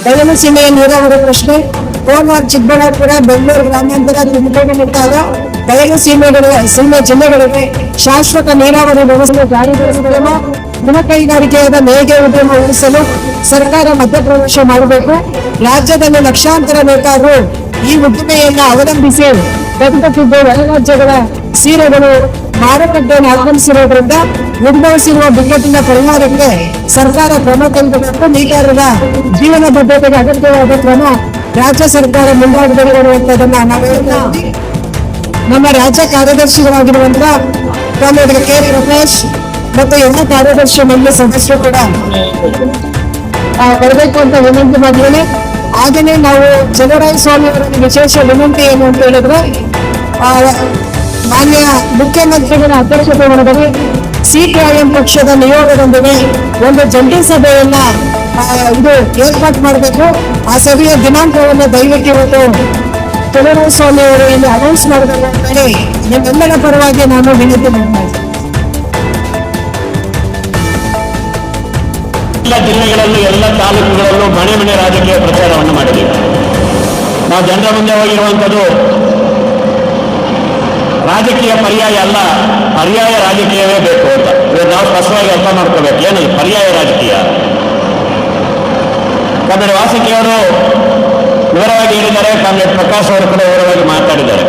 ಬಯಲು ಸೀಮೆಯ ನೀರಾವರಿ ಪ್ರಶ್ನೆ. ಕೋಲಾರ, ಚಿಕ್ಕಬಳ್ಳಾಪುರ, ಬೆಂಗಳೂರು ಗ್ರಾಮಾಂತರ, ತುಮಕೂರು ಮುಂತಾದ ಬಯಲು ಸೀಮೆ ಜಿಲ್ಲೆಗಳಿಗೆ ಶಾಶ್ವತ ನೀರಾವರಿ ವ್ಯವಸ್ಥೆ ಜಾರಿಗೊಳಿಸಲು ಗೃಹ ಕೈಗಾರಿಕೆಯಾದ ನೇಯ್ಗೆ ಉದ್ಯಮ ಉಳಿಸಲು ಸರ್ಕಾರ ಮಧ್ಯಪ್ರವೇಶ ಮಾಡಬೇಕು. ರಾಜ್ಯದಲ್ಲಿ ಲಕ್ಷಾಂತರ ನೇಕಾರರು ಈ ಉದ್ದಿಮೆಯನ್ನು ಅವಲಂಬಿಸಿ ಬದುಕುತ್ತಿದ್ದು ಹೊರ ರಾಜ್ಯಗಳ ಸೀರೆಗಳು ಮಾರುಕಟ್ಟೆಯನ್ನು ಆಗಮಿಸಿರುವುದರಿಂದ ಉದ್ಭವಿಸಿರುವ ಬಿಕ್ಕಟ್ಟಿನ ಪರಿಹಾರಕ್ಕೆ ಸರ್ಕಾರ ಕ್ರಮ ಕೈಗೊಳ್ಳಬೇಕು. ನೇಕಾರರ ಜೀವನ ಭದ್ರತೆಗೆ ಅಗತ್ಯವಾದ ಕ್ರಮ ರಾಜ್ಯ ಸರ್ಕಾರ ಮುಂದಾಗಬೇಕು ಅನ್ನುವಂಥದ್ದನ್ನ ನಾವೆಲ್ಲ ನಮ್ಮ ರಾಜ್ಯ ಕಾರ್ಯದರ್ಶಿಗಳಾಗಿರುವಂತಹ ಕನ್ನಡ ಕೆ ಪ್ರಕಾಶ್ ಮತ್ತು ಎಲ್ಲ ಕಾರ್ಯದರ್ಶಿ ಮಂಡಳಿ ಸದಸ್ಯರು ಕೂಡ ಬರಬೇಕು ಅಂತ ವಿನಂತಿ ಮಾಡಿದ್ದೇನೆ. ಹಾಗೆಯೇ ನಾವು ಚಲುವರಾಯಸ್ವಾಮಿ ಅವರಿಗೆ ವಿಶೇಷ ವಿನಂತಿ ಏನು ಅಂತ ಹೇಳಿದ್ರೆ, ಮಾನ್ಯ ಮುಖ್ಯಮಂತ್ರಿಗಳ ಅಧ್ಯಕ್ಷತೆ ಒಳಗಡೆ ಸಿಪಿಐಎಂ ಪಕ್ಷದ ನಿಯೋಗದೊಂದಿಗೆ ಒಂದು ಜಂಟಿ ಸಭೆಯನ್ನ ಏರ್ಪಾಟ್ ಮಾಡಬೇಕು. ಆ ಸಭೆಯ ದಿನಾಂಕವನ್ನು ದಯವಿಟ್ಟು ಇವತ್ತು ಚಲುವರಾಯಸ್ವಾಮಿ ಅವರು ಇಲ್ಲಿ ಅನೌನ್ಸ್ ಮಾಡಬೇಕು ಅಂತ ಹೇಳಿ ನಿಮ್ಮೆಲ್ಲರ ಪರವಾಗಿ ನಾನು ವಿನಂತಿ ಮಾಡ್ತಾ ಇದ್ದೇನೆ. ಎಲ್ಲ ಜಿಲ್ಲೆಗಳಲ್ಲೂ ಎಲ್ಲ ತಾಲೂಕುಗಳಲ್ಲೂ ಮನೆ ಮನೆ ರಾಜಕೀಯ ಪ್ರಚಾರವನ್ನು ಮಾಡಿದ್ದೀವಿ. ನಾವು ಜನರ ಮುಂದೆ ಹೋಗಿರುವಂಥದ್ದು ರಾಜಕೀಯ ಪರ್ಯಾಯ ಅಲ್ಲ, ಪರ್ಯಾಯ ರಾಜಕೀಯವೇ ಬೇಕು ಅಂತ ನಾವು ಸ್ಪಷ್ಟವಾಗಿ ಅರ್ಥ ಮಾಡ್ಕೋಬೇಕು. ಏನದು ಪರ್ಯಾಯ ರಾಜಕೀಯ? ಕಾಮ್ರೇಡ್ ವಾಸುಕಿಯವರು ವಿವರವಾಗಿ ಹೇಳಿದ್ದಾರೆ, ಕಾಮ್ರೇಡ್ ಪ್ರಕಾಶ್ ಅವರು ಕೂಡ ವಿವರವಾಗಿ ಮಾತಾಡಿದ್ದಾರೆ.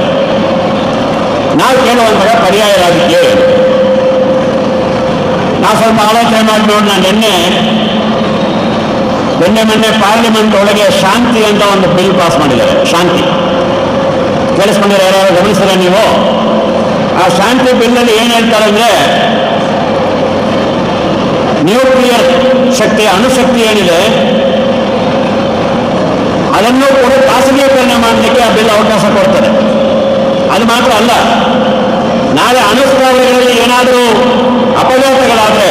ನಾವು ಕೇಳುವಂತಹ ಪರ್ಯಾಯ ರಾಜಕೀಯ ಏನು? ನಾವು ಸ್ವಲ್ಪ ಆಲೋಚನೆ ಮಾಡಿ ನೋಡೋಣ. ಮೊನ್ನೆ ಪಾರ್ಲಿಮೆಂಟ್ ಒಳಗೆ ಶಾಂತಿ ಅಂತ ಒಂದು ಬಿಲ್ ಪಾಸ್ ಮಾಡಿದ್ದಾರೆ. ಶಾಂತಿ ಕೇಳಿಸ್ಕೊಂಡಿರೋ ಯಾರು ಗಮನಿಸಿದ್ರೆ ನೀವು? ಆ ಶಾಂತಿ ಬಿಲ್ನಲ್ಲಿ ಏನು ಹೇಳ್ತಾರೆ ಅಂದ್ರೆ, ನ್ಯೂಕ್ಲಿಯರ್ ಶಕ್ತಿ, ಅಣುಶಕ್ತಿ ಏನಿದೆ ಅದನ್ನು ಕೂಡ ಖಾಸಗೀಕರಣ ಮಾಡಲಿಕ್ಕೆ ಆ ಬಿಲ್ ಅವಕಾಶ ಕೊಡ್ತಾರೆ. ಅದು ಮಾತ್ರ ಅಲ್ಲ, ನಾಳೆ ಅಣುಸ್ಥಾವರಗಳಲ್ಲಿ ಏನಾದರೂ ಅಪಘಾತಗಳಾದರೆ,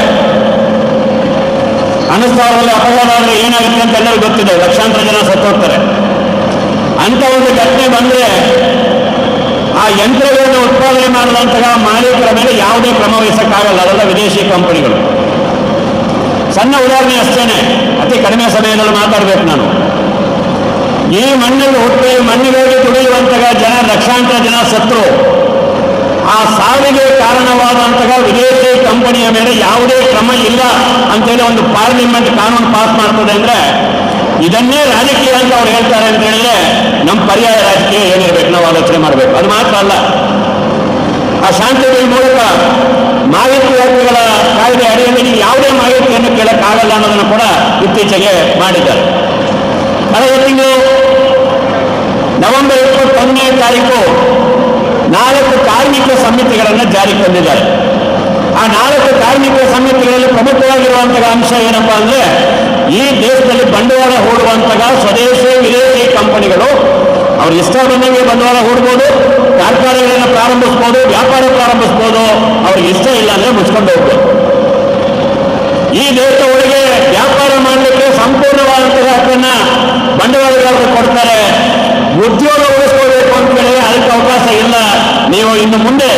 ಅಣುಸ್ಥಾವರದಲ್ಲಿ ಅಪಘಾತ ಆದರೆ ಏನಾಗುತ್ತೆ ಅಂತ ಎಲ್ಲರಿಗೂ ಗೊತ್ತಿದೆ. ಲಕ್ಷಾಂತರ ಜನ ಸತ್ತೋಗ್ತಾರೆ. ಅಂತ ಒಂದು ಘಟನೆ ಬಂದರೆ ಆ ಯಂತ್ರಗಳನ್ನು ಉತ್ಪಾದನೆ ಮಾಡಿದಂತಹ ಮಾಲೀಕರ ಮೇಲೆ ಯಾವುದೇ ಕ್ರಮ ವಹಿಸಕ್ಕಾಗಲ್ಲ. ಅದೆಲ್ಲ ವಿದೇಶಿ ಕಂಪನಿಗಳು. ಸಣ್ಣ ಉದಾಹರಣೆ ಅಷ್ಟೇನೆ, ಅತಿ ಕಡಿಮೆ ಸಮಯದಲ್ಲಿ ಮಾತಾಡಬೇಕು ನಾನು. ಈ ಮಣ್ಣಲ್ಲಿ ಹುಟ್ಟಿ ಮಣ್ಣಿಗಾಗಿ ದುಡಿಯುವಂತಹ ಜನ, ಲಕ್ಷಾಂತರ ಜನ ಸತ್ರು. ಆ ಸಾವಿಗೆ ಕಾರಣವಾದಂತಹ ವಿದೇಶಿ ಕಂಪನಿಯ ಮೇಲೆ ಯಾವುದೇ ಕ್ರಮ ಇಲ್ಲ ಅಂತೇಳಿ ಒಂದು ಪಾರ್ಲಿಮೆಂಟ್ ಕಾನೂನು ಪಾಸ್ ಮಾಡ್ತದೆ ಅಂದ್ರೆ, ಇದನ್ನೇ ರಾಜಕೀಯ ಅಂತ ಅವ್ರು ಹೇಳ್ತಾರೆ ಅಂತ ಹೇಳಿದ್ರೆ, ನಮ್ಮ ಪರ್ಯಾಯ ರಾಜಕೀಯ ಏನಿರ್ಬೇಕು ನಾವು ಆಲೋಚನೆ ಮಾಡಬೇಕು. ಅದು ಮಾತ್ರ ಅಲ್ಲ, ಆ ಶಾಂತಿ ಬಿಲ್ ಮೂಲಕ ಮಾಹಿತಿ ಹಕ್ಕುಗಳ ಕಾಯ್ದೆ ಅಡಿಯಲ್ಲಿ ಯಾವುದೇ ಮಾಹಿತಿಯನ್ನು ಕೇಳಕ್ಕಾಗಲ್ಲ ಅನ್ನೋದನ್ನು ಕೂಡ ಇತ್ತೀಚೆಗೆ ಮಾಡಿದ್ದಾರೆ. ಕಳೆದ ತಿಂಗಳು ನವೆಂಬರ್ 21ನೇ ತಾರೀಕು 4 ಕಾರ್ಮಿಕ ಸಮಿತಿಗಳನ್ನು ಜಾರಿಗೆ ತಂದಿದ್ದಾರೆ. ಆ 4 ಕಾರ್ಮಿಕ ಸಮಿತಿಗಳಲ್ಲಿ ಪ್ರಮುಖವಾಗಿರುವಂತಹ ಅಂಶ ಏನಪ್ಪಾ ಅಂದ್ರೆ, ಈ ದೇಶದಲ್ಲಿ ಬಂಡವಾಳ ಹೂಡುವಂತಹ ಸ್ವದೇಶಿ ವಿದೇಶಿ ಕಂಪನಿಗಳು ಅವ್ರು ಇಷ್ಟ ಬಂದಂಗೆ ಬಂಡವಾಳ ಹೂಡ್ಬೋದು, ಕಾರ್ಖಾನೆಗಳನ್ನು ಪ್ರಾರಂಭಿಸ್ಬೋದು, ವ್ಯಾಪಾರ ಪ್ರಾರಂಭಿಸ್ಬೋದು. ಅವ್ರಿಗೆ ಇಷ್ಟ ಇಲ್ಲ ಅಂದ್ರೆ ಮುಚ್ಕೊಂಡು ಹೋಗ್ಬೋದು. ಈ ದೇಶ ಒಳಗೆ ವ್ಯಾಪಾರ ಮಾಡಲಿಕ್ಕೆ ಸಂಪೂರ್ಣವಾದಂತಹ ಹಕ್ಕನ್ನ ಬಂಡವಾಳಗಾರರು ಕೊಡ್ತಾರೆ. ಉದ್ಯೋಗ ಉಳಿಸ್ಕೋಬೇಕು ಅಂತ ಹೇಳಿದ್ರೆ ಅದಕ್ಕೆ ಅವಕಾಶ ಇಲ್ಲ. ನೀವು ಇನ್ನು ಮುಂದೆ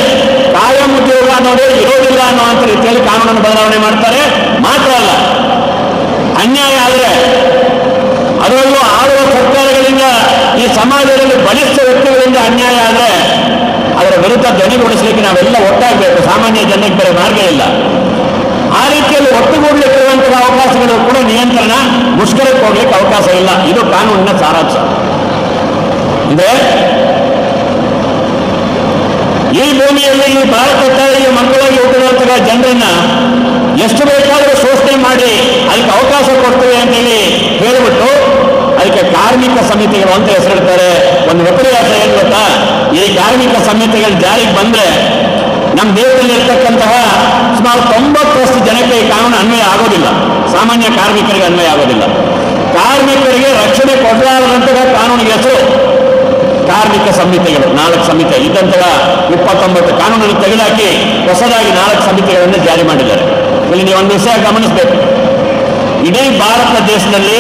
ಕಾಯಂ ಉದ್ಯೋಗ ಅನ್ನೋದೇ ಇರೋದಿಲ್ಲ ಅನ್ನುವಂಥ ರೀತಿಯಲ್ಲಿ ಕಾನೂನನ್ನು ಬದಲಾವಣೆ ಮಾಡ್ತಾರೆ. ಮಾತ್ರ ಅಲ್ಲ, ಅನ್ಯಾಯ ಆದರೆ, ಅದರಲ್ಲೂ ಆಳುವ ಸರ್ಕಾರಗಳಿಂದ ಈ ಸಮಾಜದಲ್ಲಿ ಬಲಿಷ್ಠ ವ್ಯಕ್ತಿಗಳಿಂದ ಅನ್ಯಾಯ ಆದರೆ ಅದರ ವಿರುದ್ಧ ಧ್ವನಿಗೊಳಿಸಲಿಕ್ಕೆ ನಾವೆಲ್ಲ ಒಟ್ಟಾಗಬೇಕು. ಸಾಮಾನ್ಯ ಜನರಿಗೆ ಬೇರೆ ಮಾರ್ಗ ಇಲ್ಲ. ಆ ರೀತಿಯಲ್ಲಿ ಒಟ್ಟುಗೂಡಲಿಕ್ಕಿರುವಂತಹ ಅವಕಾಶಗಳು ಕೂಡ ನಿಯಂತ್ರಣ, ಮುಷ್ಕರಕ್ಕೆ ಹೋಗ್ಲಿಕ್ಕೆ ಅವಕಾಶ ಇಲ್ಲ. ಇದು ಕಾನೂನಿನ ಸಾರಾಂಶ. ಅಂದ್ರೆ ಈ ಭೂಮಿಯಲ್ಲಿ, ಈ ಭಾರತ ತಾಯಿಗೆ ಮಕ್ಕಳಾಗಿ ಹುಟ್ಟಿರುವಂತಹ ಜನರನ್ನ ಎಷ್ಟು ಬೇಕಾದರೂ ಶೋಷಣೆ ಮಾಡಿ ಅದಕ್ಕೆ ಅವಕಾಶ ಕೊಡ್ತೇವೆ ಅಂತೇಳಿ ಹೇಳಿಬಿಟ್ಟು ಅದಕ್ಕೆ ಕಾರ್ಮಿಕ ಸಮಿತಿಗಳು ಅಂತ ಹೆಸರಿಡ್ತಾರೆ. ಒಂದು ವಿಪರ್ಯಾಸ ಏನು ಗೊತ್ತಾ? ಈ ಕಾರ್ಮಿಕ ಸಮಿತಿಗಳು ಜಾರಿಗೆ ಬಂದ್ರೆ ನಮ್ಮ ದೇಶದಲ್ಲಿ ಇರ್ತಕ್ಕಂತಹ ಸುಮಾರು 90% ಜನಕ್ಕೆ ಈ ಕಾನೂನು ಅನ್ವಯ ಆಗೋದಿಲ್ಲ. ಸಾಮಾನ್ಯ ಕಾರ್ಮಿಕರಿಗೆ ಅನ್ವಯ ಆಗೋದಿಲ್ಲ. ಕಾರ್ಮಿಕರಿಗೆ ರಕ್ಷಣೆ ಕೊಡಲಾರದಂತಹ ಕಾನೂನಿಗೆ ಹೆಸರು ಕಾರ್ಮಿಕ ಸಮಿತಿಗಳು. 4 ಸಮಿತಿ ಇದ್ದಂತಹ 29 ಕಾನೂನನ್ನು ತೆಗೆದುಹಾಕಿ ಹೊಸದಾಗಿ 4 ಸಮಿತಿಗಳನ್ನು ಜಾರಿ ಮಾಡಿದ್ದಾರೆ. ಇಲ್ಲಿ ನೀವು ಒಂದು ವಿಷಯ ಗಮನಿಸಬೇಕು. ಇಡೀ ಭಾರತ ದೇಶದಲ್ಲಿ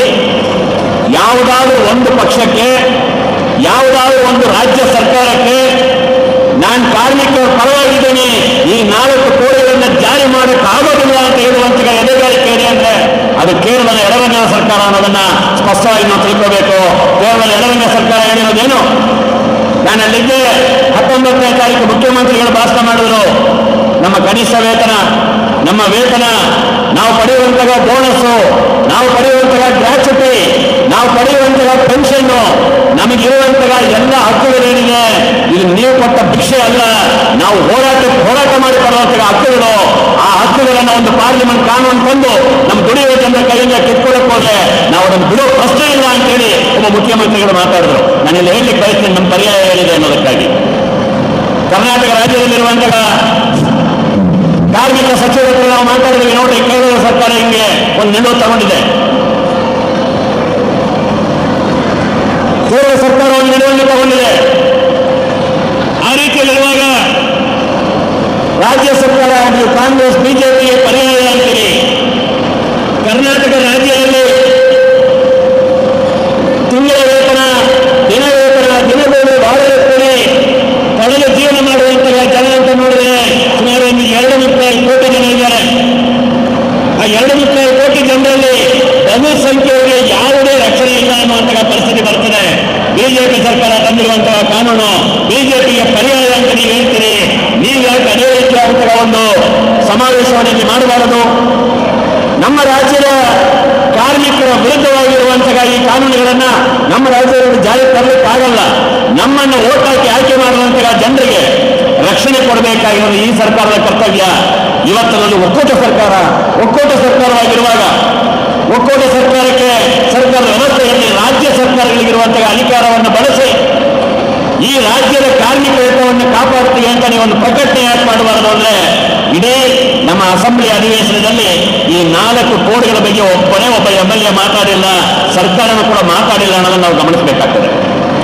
ಯಾವುದಾದ್ರೂ ಒಂದು ಪಕ್ಷಕ್ಕೆ, ಯಾವುದಾದ್ರೂ ಒಂದು ರಾಜ್ಯ ಸರ್ಕಾರಕ್ಕೆ ನಾನು ಕಾರ್ಮಿಕರ ಪರವಾಗಿದ್ದೀನಿ, ಈ 4 ಕೋಡ್ಗಳನ್ನು ಜಾರಿ ಮಾಡೋಕ್ಕಾಗೋದಿಲ್ಲ ಅಂತ ಹೇಳುವಂತಹ ಎದೆಗಾರಿಕೆ ಇದೆ ಅಂದ್ರೆ ಅದು ಕೇವಲ ಎಡರಂಗದ ಸರ್ಕಾರ ಅನ್ನೋದನ್ನ ಸ್ಪಷ್ಟವಾಗಿ ನಾವು ತಿಳ್ಕೋಬೇಕು. ಕೇವಲ ಎಡರಂಗ ಸರ್ಕಾರ ಹೇಳಿರೋದೇನು? ನಾನು ಅಲ್ಲಿದ್ದೆ 19ನೇ ತಾರೀಕು ಮುಖ್ಯಮಂತ್ರಿಗಳು ಭಾಷಣ ಮಾಡಿದ್ರು. ನಮ್ಮ ಕನಿಷ್ಠ ವೇತನ, ನಮ್ಮ ವೇತನ, ನಾವು ಪಡೆಯುವಂತಹ ಬೋನಸ್ಸು, ನಾವು ಪಡೆಯುವಂತಹ ಗ್ರಾಚ್ಯುಟಿ, ನಾವು ಪಡೆಯುವಂತಹ ಪೆನ್ಷನ್, ನಮಗಿರುವಂತಹ ಎಲ್ಲ ಹಕ್ಕುಗಳೇನಿದೆ ಇದು ನೀವು ಕೊಟ್ಟ ಭಿಕ್ಷೆ ಅಲ್ಲ, ನಾವು ಹೋರಾಟ ಮಾಡಿ ಕೊಡುವಂತಹ ಹಕ್ಕುಗಳು. ಆ ಹಕ್ಕುಗಳನ್ನು ಒಂದು ಪಾರ್ಲಿಮೆಂಟ್ ಕಾನೂನು ತಂದು ನಮ್ಮ ದುಡಿಯುವ ಜನರ ಕೈಯಿಂದ ಕಿತ್ಕೊಳ್ಳಕ್ಕೆ ಹೋದ್ರೆ ನಾವು ಅದನ್ನು ಬಿಡೋ ಪ್ರಶ್ನೆ ಇಲ್ಲ ಅಂತೇಳಿ ಒಬ್ಬ ಮುಖ್ಯಮಂತ್ರಿಗಳು ಮಾತಾಡಿದ್ರು. ನಾನಿಲ್ಲಿ ಹೇಳಲಿಕ್ಕೆ ಬಯಸ್ತೇನೆ ನಮ್ಮ ಪರ್ಯಾಯ ಏನಿದೆ ಅನ್ನೋದಕ್ಕಾಗಿ. ಕರ್ನಾಟಕ ರಾಜ್ಯದಲ್ಲಿರುವಂತಹ ಕಾರ್ಮಿಕ ಸಚಿವರ ಹತ್ರ ನಾವು ಮಾತಾಡಿದ್ವಿ. ನೋಡಿ, ಕೇಂದ್ರ ಸರ್ಕಾರ ಹಿಂಗೆ ಒಂದು ನಿಲುವು ತಗೊಂಡಿದೆ. ಕೇಂದ್ರ ಸರ್ಕಾರ ಒಂದು ನಿಲುವನ್ನು ತಗೊಂಡಿದೆ. ಆ ರೀತಿಯಲ್ಲಿರುವಾಗ ರಾಜ್ಯ ಸರ್ಕಾರ ನೀವು ಕಾಂಗ್ರೆಸ್ ಬಿಜೆಪಿಗೆ ಪರ್ಯಾಯ ಅಂತೀರಿ. ಕರ್ನಾಟಕ ರಾಜ್ಯದಲ್ಲಿ ತಿಂಗಳ ವೇತನ, ದಿನ ವೇತನ, ದಿನಗಳು ಬಹಳ ಇರ್ತದೆ. ಕಳೆದ ಜೀವನ ಮಾಡುವಂತಹ ಜನ ಅಂತ ನೋಡಿದ್ರೆ ಸುಮಾರು ಒಂದು 230 ಕೋಟಿ ಜನ ಇದ್ದಾರೆ. ಆ 230 ಕೋಟಿ ಜನರಲ್ಲಿ ಬಹುಸಂಖ್ಯೆಯವರಿಗೆ ಯಾವುದೇ ರಕ್ಷಣೆ ಇಲ್ಲ ಅನ್ನುವಂತಹ ಪರಿಸ್ಥಿತಿ ಬರ್ತದೆ. ಬಿಜೆಪಿ ಸರ್ಕಾರ ತಂದಿರುವಂತಹ ಕಾನೂನು ಬಿಜೆಪಿಗೆ ಪರ್ಯಾಯ ಅಂತ ನೀವು ಹೇಳ್ತೀರಿ. ನೀವು ಯಾಕೆ ಅದೇ ರೀತಿಯಾದಂತಹ ಒಂದು ಸಮಾವೇಶವನ್ನು ಮಾಡಬಾರದು? ನಮ್ಮ ರಾಜ್ಯದ ಕಾರ್ಮಿಕರ ವಿರುದ್ಧವಾಗಿರುವಂತಹ ಈ ಕಾನೂನುಗಳನ್ನ ನಮ್ಮ ರಾಜ್ಯದಲ್ಲಿ ಜಾರಿಗೆ ತರಲಿಕ್ಕಾಗಲ್ಲ. ನಮ್ಮನ್ನು ಓಟ್ ಹಾಕಿ ಆಯ್ಕೆ ಮಾಡುವಂತಹ ಜನರಿಗೆ ರಕ್ಷಣೆ ಕೊಡಬೇಕಾಗಿರೋದು ಈ ಸರ್ಕಾರದ ಕರ್ತವ್ಯ. ಇವತ್ತಲ್ಲಿ ಒಕ್ಕೂಟ ಸರ್ಕಾರವಾಗಿರುವಾಗ ಒಕ್ಕೂಟ ಸರ್ಕಾರಕ್ಕೆ ಸರ್ಕಾರದ ವ್ಯವಸ್ಥೆಯಲ್ಲಿ ರಾಜ್ಯ ಸರ್ಕಾರಗಳಿಗಿರುವಂತಹ ಅಧಿಕಾರವನ್ನು ಬಳಸಿ ಈ ರಾಜ್ಯದ ಕಾರ್ಮಿಕ ಹಿತವನ್ನು ಕಾಪಾಡ್ತೀವಿ ಅಂತ ನೀವು ಒಂದು ಪ್ರಕಟಣೆ ಯಾಕೆ ಮಾಡಬಾರದು ಅಂದ್ರೆ, ಇಡೀ ನಮ್ಮ ಅಸೆಂಬ್ಲಿ ಅಧಿವೇಶನದಲ್ಲಿ ಈ 4 ಕೋಡ್ಗಳ ಬಗ್ಗೆ ಒಬ್ಬ MLA ಮಾತಾಡಿಲ್ಲ, ಸರ್ಕಾರನೂ ಕೂಡ ಮಾತಾಡಿಲ್ಲ ಅನ್ನೋದನ್ನು ನಾವು ಗಮನಿಸಬೇಕಾಗ್ತದೆ.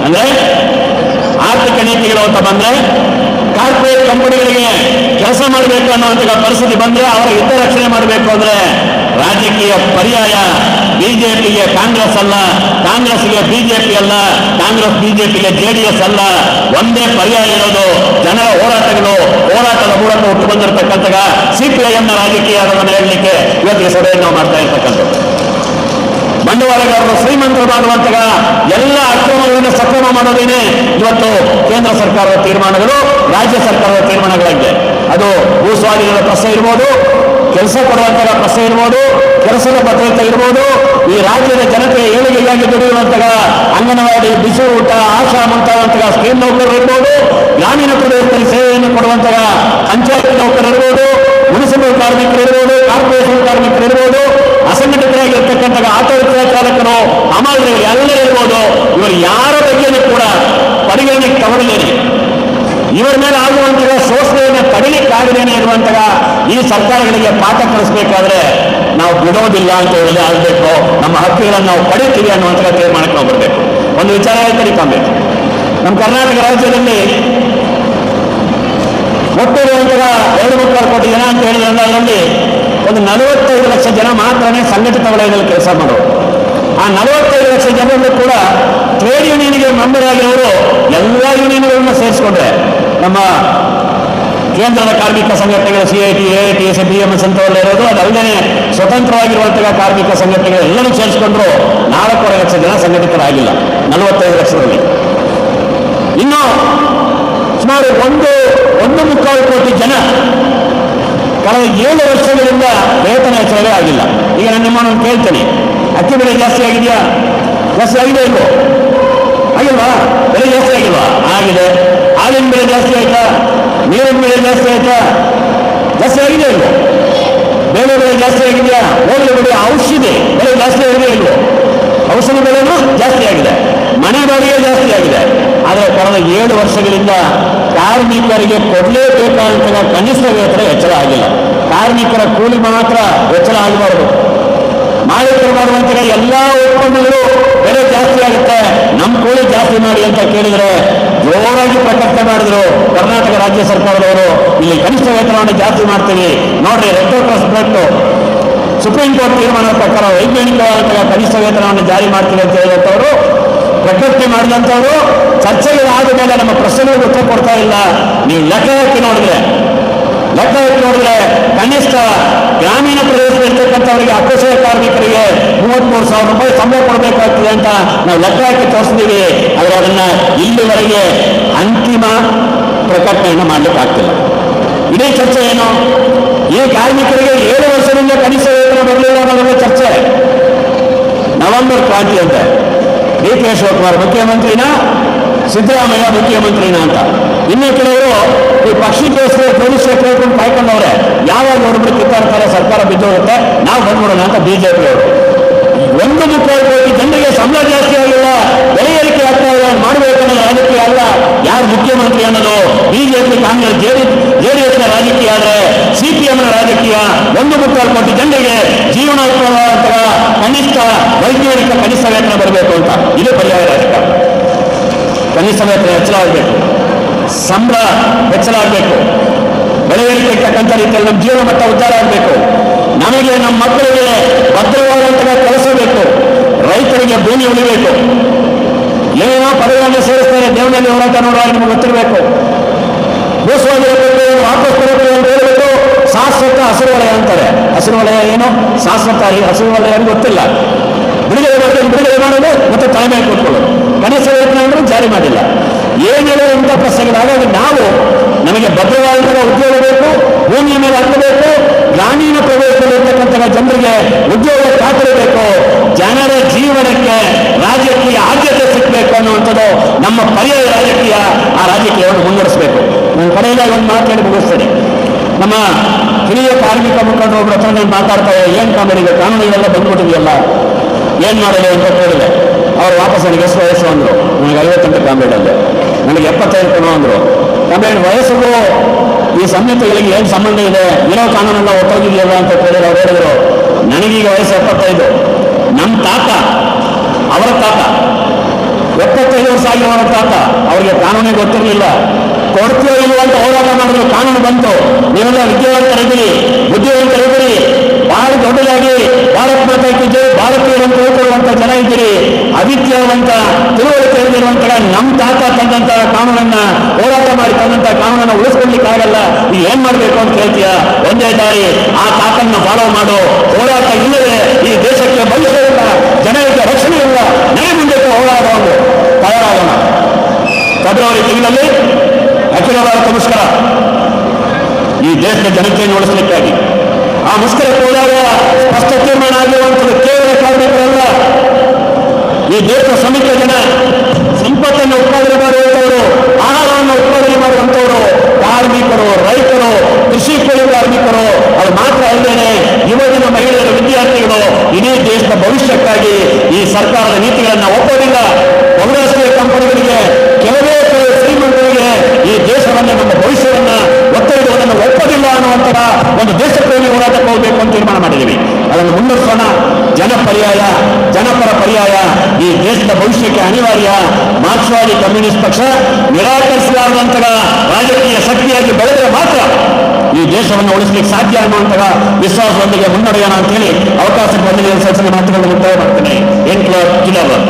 ಅಂದ್ರೆ ಆರ್ಥಿಕ ನೀತಿಗಳು ಅಂತ ಬಂದ್ರೆ ಕಾರ್ಪೊರೇಟ್ ಕಂಪನಿಗಳಿಗೆ ಕೆಲಸ ಮಾಡಬೇಕು ಅನ್ನುವಂತಹ ಪರಿಸ್ಥಿತಿ ಬಂದ್ರೆ ಅವರ ಹಿತರಕ್ಷಣೆ ಮಾಡಬೇಕು ಅಂದ್ರೆ ರಾಜಕೀಯ ಪರ್ಯಾಯ ಬಿಜೆಪಿಗೆ ಕಾಂಗ್ರೆಸ್ ಅಲ್ಲ, ಕಾಂಗ್ರೆಸ್ಗೆ ಬಿಜೆಪಿ ಅಲ್ಲ, ಕಾಂಗ್ರೆಸ್ ಬಿಜೆಪಿಗೆ JDS ಅಲ್ಲ. ಒಂದೇ ಪರ್ಯಾಯ ಇರೋದು ಜನರ ಹೋರಾಟದ ಮೂಲಕ ಹುಟ್ಟು ಬಂದಿರತಕ್ಕಂತಹ CPIM ರಾಜಕೀಯ ಹೇಳಲಿಕ್ಕೆ ಇವತ್ತಿಗೆ ಸಭೆಯನ್ನು ನಾವು ಮಾಡ್ತಾ ಇರ್ತಕ್ಕಂಥದ್ದು. ಬಂಡವಾಳಗಾರರು ಶ್ರೀಮಂತರು ಮಾಡುವಂತಹ ಎಲ್ಲ ಅಕ್ರಮಗಳನ್ನು ಸಕ್ರಮ ಮಾಡೋದೇನೆ ಇವತ್ತು ಕೇಂದ್ರ ಸರ್ಕಾರದ ತೀರ್ಮಾನಗಳು, ರಾಜ್ಯ ಸರ್ಕಾರದ ತೀರ್ಮಾನಗಳಾಗಿದೆ. ಅದು ಭೂ ಸ್ವಾಧೀನದ ಪ್ರಶ್ನೆ ಇರ್ಬೋದು, ಕೆಲಸ ಕೊಡುವಂತಹ ಪ್ರಶ್ನೆ ಇರ್ಬೋದು, ಕೆಲಸದ ಭದ್ರತೆ ಇರ್ಬೋದು, ಈ ರಾಜ್ಯದ ಜನತೆಯ ಏಳಿಗೆಗಾಗಿ ದುಡಿಯುವಂತಹ ಅಂಗನವಾಡಿ, ಬಿಸಿ ಊಟ, ಆಶಾ ಮುಂತಾದಂತಹ ಸ್ಕೀಮ್ ನೌಕರರು ಇರ್ಬೋದು, ಗ್ರಾಮೀಣ ಪ್ರದೇಶದಲ್ಲಿ ಸೇವೆಯನ್ನು ಕೊಡುವಂತಹ ಪಂಚಾಯತ್ ನೌಕರರು ಇರ್ಬೋದು, ಮುನ್ಸಿಪಲ್ ಕಾರ್ಮಿಕರು ಇರ್ಬೋದು, ಕಾರ್ಪೊರೇಷನ್ ಕಾರ್ಮಿಕರು ಇರ್ಬೋದು, ಅಸಂಘಟಿತರಾಗಿರ್ತಕ್ಕಂತಹ ಆಟೋ ರಿಕ್ಷಾ ಚಾಲಕರು, ಹಮಾಲರು ಎಲ್ಲರೂ ಇರ್ಬೋದು. ಇವರು ಯಾರ ಬಗ್ಗೆಯೂ ಕೂಡ ಪರಿಗಣನೆಗೆ ತಗೊಳ್ಳಲೇನೆ, ಇವರ ಮೇಲೆ ಆಗುವಂತಹ ಶೋಷಣೆಯನ್ನು ತಡೆಯಲಿಕ್ಕಾಗದೇನೆ ಇರುವಂತಹ ಈ ಸರ್ಕಾರಗಳಿಗೆ ಪಾಠ ಕಲಿಸಬೇಕಾದ್ರೆ ನಾವು ಬಿಡೋದಿಲ್ಲ ಅಂತ ಹೇಳಿ ಆಗಬೇಕು. ನಮ್ಮ ಹಕ್ಕುಗಳನ್ನು ನಾವು ಪಡಿತೀವಿ ಅನ್ನುವಂತಹ ತೀರ್ಮಾನಕ್ಕೆ ನಾವು ಬರಬೇಕು. ಒಂದು ವಿಚಾರ ಕಡಿಕೊಬೇಕು. ನಮ್ಮ ಕರ್ನಾಟಕ ರಾಜ್ಯದಲ್ಲಿ ಒಟ್ಟಿರುವಂತಹ 2-3 ಕೋಟಿ ಜನ ಅಂತ ಹೇಳಿದ್ರೆ ಅದರಲ್ಲಿ ಒಂದು 45 ಲಕ್ಷ ಜನ ಮಾತ್ರನೇ ಸಂಘಟಿತ ವಲಯದಲ್ಲಿ ಕೆಲಸ ಮಾಡೋರು. ಆ 45 ಲಕ್ಷ ಜನರಲ್ಲೂ ಕೂಡ ಟ್ರೇಡ್ ಯೂನಿಯನ್ಗೆ ಮೆಂಬರ್ ಆಗಿರೋರು ಎಲ್ಲ ಯೂನಿಯನ್ಗಳನ್ನ ಸೇರಿಸ್ಕೊಂಡ್ರೆ ನಮ್ಮ ಕೇಂದ್ರದ ಕಾರ್ಮಿಕ ಸಂಘಟನೆಗಳು CIT, AITS, BMS ಅಂತವೆಲ್ಲ ಇರೋದು, ಅದಲ್ಲದೆ ಸ್ವತಂತ್ರವಾಗಿರುವಂತಹ ಕಾರ್ಮಿಕ ಸಂಘಟನೆಗಳು ಎಲ್ಲರೂ ಸೇರಿಸ್ಕೊಂಡ್ರು 4.5 ಲಕ್ಷ ಜನ ಸಂಘಟಿತರಾಗಿಲ್ಲ 45 ಲಕ್ಷದಲ್ಲಿ. ಇನ್ನು ಸುಮಾರು 1.25 ಕೋಟಿ ಜನ ಕಳೆದ 7 ವರ್ಷಗಳಿಂದ ವೇತನ ಹೆಚ್ಚಳವೇ ಆಗಿಲ್ಲ. ಈಗ ನಾನು ನಿಮ್ಮನ್ನು ಕೇಳ್ತೇನೆ, ಅಕ್ಕಿ ಬೆಲೆ ಜಾಸ್ತಿ ಆಗಿದೆಯಾ? ಜಾಸ್ತಿ ಆಗಿದೆ ಇಲ್ವೋ? ಆಗಿಲ್ವಾ? ಬೆಲೆ ಜಾಸ್ತಿ ಆಗಿಲ್ವಾ? ಆಗಿದೆ. ಹಾಲಿನ ಬೆಲೆ ಜಾಸ್ತಿ ಆಯ್ತಾ? ನೀರಿನ ಬೆಲೆ ಜಾಸ್ತಿ ಆಯ್ತಾ? ಜಾಸ್ತಿ ಆಗಿದೆ ಇಲ್ವೋ? ಬೇಳೆ ಬೆಲೆ ಜಾಸ್ತಿ ಆಗಿದೆಯಾ? ಹೋಗಲಿ ಬಿಡಿ. ಔಷಧಿ ಬೆಲೆ ಜಾಸ್ತಿ ಆಗಿದೆ ಇಲ್ವೋ? ಔಷಧಿ ಬೆಲೆನೂ ಜಾಸ್ತಿ ಆಗಿದೆ, ಮನೆ ಬಾಡಿಗೆ ಜಾಸ್ತಿ ಆಗಿದೆ. ಆದರೆ ಕಳೆದ 7 ವರ್ಷಗಳಿಂದ ಕಾರ್ಮಿಕರಿಗೆ ಕೊಡಲೇಬೇಕಾದಂತಹ ಕನಿಷ್ಠ ವೇತನ ಹೆಚ್ಚಳ ಆಗಿಲ್ಲ. ಕಾರ್ಮಿಕರ ಕೂಲಿ ಮಾತ್ರ ಹೆಚ್ಚಳ ಆಗಬಾರದು. ಮಾಲೀಕರು ಮಾಡುವಂತಹ ಎಲ್ಲ ಒಪ್ಪಂದಗಳು ಬೆಲೆ ಜಾಸ್ತಿ ಆಗುತ್ತೆ, ನಮ್ಮ ಕೂಲಿ ಜಾಸ್ತಿ ಮಾಡಿ ಅಂತ ಕೇಳಿದರೆ ಜೋರಾಗಿ ಪ್ರಕಟಣೆ ಮಾಡಿದ್ರು ಕರ್ನಾಟಕ ರಾಜ್ಯ ಸರ್ಕಾರದವರು. ಇಲ್ಲಿ ಕನಿಷ್ಠ ವೇತನವನ್ನು ಜಾಸ್ತಿ ಮಾಡ್ತೀವಿ ನೋಡ್ರಿ, red cross blood supreme court ತೀರ್ಮಾನದ ಪ್ರಕಾರ ವೈಜ್ಞಾನಿಕವಾದಂತಹ ಕನಿಷ್ಠ ವೇತನವನ್ನು ಜಾರಿ ಮಾಡ್ತೀವಿ ಅಂತ ಹೇಳಿದಂಥವರು ಪ್ರಕಟಣೆ ಮಾಡಿದಂಥವರು ಚರ್ಚೆಗಳಾದ ಮೇಲೆ ನಮ್ಮ ಪ್ರಶ್ನೆಗಳಿಗೆ ಉತ್ತರ ಕೊಡ್ತಾ ಇಲ್ಲ. ನೀವು ಲೆಕ್ಕ ಹಾಕಿ ನೋಡಿದ್ರೆ ಲೆಕ್ಕ ಇಟ್ಟು ನೋಡಿದ್ರೆ ಕನಿಷ್ಠ ಗ್ರಾಮೀಣ ಪ್ರದೇಶದಲ್ಲಿರ್ತಕ್ಕಂಥವರಿಗೆ ಅಕುಶಲ ಕಾರ್ಮಿಕರಿಗೆ 33,000 ರೂಪಾಯಿ ಸಂಬಳ ಕೊಡಬೇಕಾಗ್ತದೆ ಅಂತ ನಾವು ಲೆಕ್ಕ ಹಾಕಿ ತೋರಿಸ್ತೀವಿ. ಆದರೆ ಅದನ್ನ ಇಲ್ಲಿವರೆಗೆ ಅಂತಿಮ ಪ್ರಕಟಣೆಯನ್ನು ಮಾಡ್ಲಿಕ್ಕೆ ಆಗ್ತಿಲ್ಲ. ಇಡೀ ಚರ್ಚೆ ಏನು? ಈ ಕಾರ್ಮಿಕರಿಗೆ 7 ವರ್ಷದಿಂದ ಕನಿಷ್ಠ ವೇತನ ಬರಲಿಲ್ಲ ಅನ್ನೋದ್ರ ಚರ್ಚೆ. ನವೆಂಬರ್ ಕ್ರಾಂತಿ ಅಂತ ಡಿ ಕೆ ಶಿವಕುಮಾರ್ ಮುಖ್ಯಮಂತ್ರಿನ, ಸಿದ್ದರಾಮಯ್ಯ ಮುಖ್ಯಮಂತ್ರಿನ ಅಂತ. ಇನ್ನು ಕೆಲವರು ಈ ಪಕ್ಷಿಗೋಸ್ಕರ ಪೊಲೀಸ್ ಕೇಳ್ಕೊಂಡು ಕಾಯ್ಕೊಂಡವ್ರೆ, ಯಾವಾಗ ನೋಡ್ಬಿಟ್ಟು ಕಿತ್ತಾಡ್ತಾರೆ, ಸರ್ಕಾರ ಬಿದ್ದೋಗುತ್ತೆ, ನಾವು ಬಂದ್ಬಿಡೋಣ ಅಂತ ಬಿಜೆಪಿ ಅವರು. 1.25 ಕೋಟಿ ಜನರಿಗೆ ಸಂಬಳ ಜಾಸ್ತಿ ಆಗಿಲ್ಲ, ಬೆಲೆ ಏರಿಕೆ ಆಗ್ತಾ ಇಲ್ಲ, ಮಾಡಬೇಕನ್ನೋದು ರಾಜಕೀಯ ಅಲ್ಲ. ಯಾರು ಮುಖ್ಯಮಂತ್ರಿ ಅನ್ನೋದು ಬಿಜೆಪಿ, ಕಾಂಗ್ರೆಸ್, ಜೆಡಿಎಸ್ನ ರಾಜಕೀಯ ಆದ್ರೆ ಸಿಪಿಎಂನ ರಾಜಕೀಯ. 1.25 ಕೋಟಿ ಜನರಿಗೆ ಜೀವನೋತ್ಸವ ಕನಿಷ್ಠ ವೈಜ್ಞಾನಿಕ ಕನಿಷ್ಠ ವೇತನ ಬರಬೇಕು ಅಂತ. ಇದು ಪರ್ಯಾಯ ರಾಜಕಾರಣ. ಕನಿಷ್ಠ ವೇತನ ಹೆಚ್ಚಳಾಗಬೇಕು, ಸಂಬಳ ಹೆಚ್ಚಳಾಗಬೇಕು, ಬೆಲೆ ಏರಿಕೆ ಇರ್ತಕ್ಕಂಥ ರೀತಿಯಲ್ಲಿ ನಮ್ಮ ಜೀವನ ಮಟ್ಟ ಉದ್ಧಾರ ಆಗಬೇಕು, ನಮಗೆ ನಮ್ಮ ಮಕ್ಕಳಿಗೆ ಭದ್ರವಾದಂತಹ ಕೆಲಸ ಬೇಕು, ರೈತರಿಗೆ ಭೂಮಿ ಉಳಿಬೇಕು. ಏನೇನೋ ಪದಗಳನ್ನು ಸೇರಿಸ್ತಾರೆ, ದೇವನಲ್ಲಿ ಹೋರಾಟ ನೋಡುವಾಗ ನಿಮಗೆ ಗೊತ್ತಿರಬೇಕು. ಭೂಸ್ವಾಮಿರಬೇಕು, ವಾಪಸ್ ಬರಬೇಕು ಅಂತ ಹೇಳಬೇಕು. ಶಾಶ್ವತ ಹಸಿರು ವಲಯ ಅಂತಾರೆ. ಹಸಿರು ವಲಯ ಏನು? ಶಾಶ್ವತ ಹಸಿರು ವಲಯ ಗೊತ್ತಿಲ್ಲ. ಬಿಡುಗಡೆ ಮಾಡೋದು ಮತ್ತೆ ತಲೆ ಮೇಲೆ ಕೂತ್ಕೊಳ್ಳೋದು. ಕನಿಷ್ಠ ವೇತನ ಅಂದ್ರೆ ಜಾರಿ ಮಾಡಿಲ್ಲ. ಏನೇನೋ ಇಂಥ ಪ್ರಶ್ನೆಗಳಾದಾಗ ನಾವು ನಮಗೆ ಭದ್ರವಾದಂತಹ ಉದ್ಯೋಗ ಬೇಕು, ಭೂಮಿಯ ಮೇಲೆ ಹಕ್ಕಬೇಕು, ಗ್ರಾಮೀಣ ಪ್ರದೇಶದಲ್ಲಿರ್ತಕ್ಕಂಥ ಜನರಿಗೆ ಉದ್ಯೋಗ ಖಾತರಿಬೇಕು, ಜನರ ಜೀವನಕ್ಕೆ ರಾಜಕೀಯ ಆದ್ಯತೆ ಸಿಗಬೇಕು ಅನ್ನುವಂಥದ್ದು ನಮ್ಮ ಪರ್ಯಾಯ ರಾಜಕೀಯ. ಆ ರಾಜಕೀಯವನ್ನು ಮುನ್ನಡೆಸಬೇಕು. ನನ್ನ ಕಡೆಯಿಂದ ಒಂದು ಮಾತಾಡಿ ಮುಗಿಸ್ತೇನೆ. ನಮ್ಮ ಹಿರಿಯ ಕಾರ್ಮಿಕ ಮುಖಂಡರು ಒಬ್ಬರ ಹತ್ರ ನಾನು ಮಾತಾಡ್ತಾರೆ, ಏನು ಕಾಮಿಡಿಗೆ ಕಾನೂನುಗಳೆಲ್ಲ ಬಂದ್ಬಿಟ್ಟಿದೆಯಲ್ಲ, ಏನು ಮಾಡೋದು ಅಂತ ಕೇಳಿದೆ. ಅವ್ರು ವಾಪಸ್ ನನಗೆ ಎಷ್ಟು ವಯಸ್ಸು ಅಂದರು. ನನಗೆ 58 ಕಾಂಬೇಡಲ್ಲಿ, ನನಗೆ 75 ಕೊನೋ ಅಂದರು. ಕಾಂಬೇಡ್ ವಯಸ್ಸಿಗೂ ಈ ಸಂಹಿತೆಗಳಿಗೆ ಏನು ಸಂಬಂಧ ಇದೆ? ಇರೋ ಕಾನೂನೆಲ್ಲ ಒಟ್ಟೋಗಿದೆಯಲ್ಲ ಅಂತ ಕೇಳಿದ್ರೆ ಅವ್ರು ಹೇಳಿದ್ರು, ನನಗೀಗ ವಯಸ್ಸು 75, ನಮ್ಮ ತಾತ, ಅವರ ತಾತ 75 ವರ್ಷ ಆಗಿರೋರ ತಾತ, ಅವ್ರಿಗೆ ಕಾನೂನೇ ಗೊತ್ತಿರಲಿಲ್ಲ. ಕೊಡ್ತೀವೋ ಇಲ್ವೋ ಅಂತ ಹೋರಾಟ ಮಾಡಿದ್ರು, ಕಾನೂನು ಬಂತು. ನೀವೆಲ್ಲ ವಿದ್ಯಾವಂತರಿದ್ದೀರಿ, ಬುದ್ಧಿವಂತರಿದ್ದೀರಿ, ಬಹಳ ದೊಡ್ಡದಾಗಿ ಭಾರತ್ ಮಾತಾ ಕಿ ಜೈ, ಭಾರತೀಯರಂತ ಹೇಳ್ಕೊಳ್ಳುವಂತ ಜನ ಇದ್ದೀರಿ, ಅವಿದ್ಯಾವಂತ ತಿಳುವಳಿಕೆ ಇರುವಂತಹ ನಮ್ಮ ತಾತ ತಂದಂತಹ ಕಾನೂನನ್ನ, ಹೋರಾಟ ಮಾಡಿ ತಂದಂತಹ ಕಾನೂನನ್ನ ಉಳಿಸ್ಕೊಳ್ಲಿಕ್ಕಾಗಲ್ಲ. ಈಗ ಏನ್ ಮಾಡ್ಬೇಕು ಅಂತ ಹೇಳ್ತೀಯ? ಒಂದೇ ದಾರಿ, ಆ ತಾತನ್ನ ಫಾಲೋ ಮಾಡು. ಹೋರಾಟ ಇಲ್ಲದೆ ಈ ದೇಶಕ್ಕೆ ಭವಿಷ್ಯವಿಲ್ಲ, ಜನರಿಗೆ ರಕ್ಷಣೆ ಇಲ್ಲ. ನಡೆ ಮುಂದಕ್ಕೆ ಹೋರಾಡುವುದು ತಯಾರಾಗೋಣ. ಫೆಬ್ರವರಿ ತಿಂಗಳಲ್ಲಿ ಅಖಿಲ ಭಾರತ ಮುಷ್ಕರ, ಈ ದೇಶದ ಜನತೆಯನ್ನು ಉಳಿಸಲಿಕ್ಕಾಗಿ. ಆ ಮುಷ್ಕರಕ್ಕೆ ಹೋದಾಗ ಸ್ಪಷ್ಟ ತೀರ್ಮಾನ ಆಗಿರುವಂಥದ್ದು ಕೇವಲ ಕಾರ್ಮಿಕರಲ್ಲ, ಈ ದೇಶದ ಶ್ರಮಿಕ ಜನ, ಸಂಪತ್ತನ್ನು ಉತ್ಪಾದನೆ ಮಾಡುವಂಥವರು, ಆಹಾರವನ್ನು ಉತ್ಪಾದನೆ ಮಾಡುವಂಥವರು, ಕಾರ್ಮಿಕರು, ರೈತರು, ಕೃಷಿ ಕೂಲಿ ಕಾರ್ಮಿಕರು, ಅದು ಮಾತ್ರ ಅಲ್ಲದೆ ಯುವಜನ ಮಹಿಳೆಯರು, ವಿದ್ಯಾರ್ಥಿಗಳು, ಇಡೀ ದೇಶದ ಭವಿಷ್ಯಕ್ಕಾಗಿ ಈ ಸರ್ಕಾರದ ನೀತಿಗಳನ್ನು ಒಪ್ಪೋದಿಲ್ಲ. ಬಹುರಾಷ್ಟ್ರೀಯ ಕಂಪನಿಗಳಿಗೆ, ಕೆಲವೇ ಶ್ರೀಮಂತರಿಗೆ ಈ ದೇಶವನ್ನು, ನಮ್ಮ ಭವಿಷ್ಯವನ್ನು ಒತ್ತೊಯ್ಯುವುದನ್ನು ಒಪ್ಪೋದಿಲ್ಲ ಅನ್ನುವಂತಹ ಒಂದು ದೇಶಪ್ರೇಮಿ ಹೋರಾಟಕ್ಕೆ ಹೋಗಬೇಕು ಅಂತ ತೀರ್ಮಾನ ಮಾಡಿದ್ದೀವಿ. ಅದನ್ನು ಮುನ್ನಡೆಸೋಣ. ಜನಪರ್ಯಾಯ, ಜನಪರ ಪರ್ಯಾಯ ಈ ದೇಶದ ಭವಿಷ್ಯಕ್ಕೆ ಅನಿವಾರ್ಯ. ಮಾರ್ಕ್ಸ್ವಾದಿ ಕಮ್ಯುನಿಸ್ಟ್ ಪಕ್ಷ ನಿರಾಕರಿಸಲಾರದಂತಹ ರಾಜಕೀಯ ಶಕ್ತಿಯಾಗಿ ಬೆಳೆದರೆ ಮಾತ್ರ ಈ ದೇಶವನ್ನು ಉಳಿಸಲಿಕ್ಕೆ ಸಾಧ್ಯ ಅನ್ನುವಂತಹ ವಿಶ್ವಾಸದೊಂದಿಗೆ ಮುನ್ನಡೆಯೋಣ ಅಂತ ಹೇಳಿ ಅವಕಾಶ ಬಂದಿದೆ. ಮಾತುಗಳನ್ನು ಮುಕ್ತಾಯ ಮಾಡ್ತೇನೆ. 8 ಜಿಲ್ಲಾವಾರು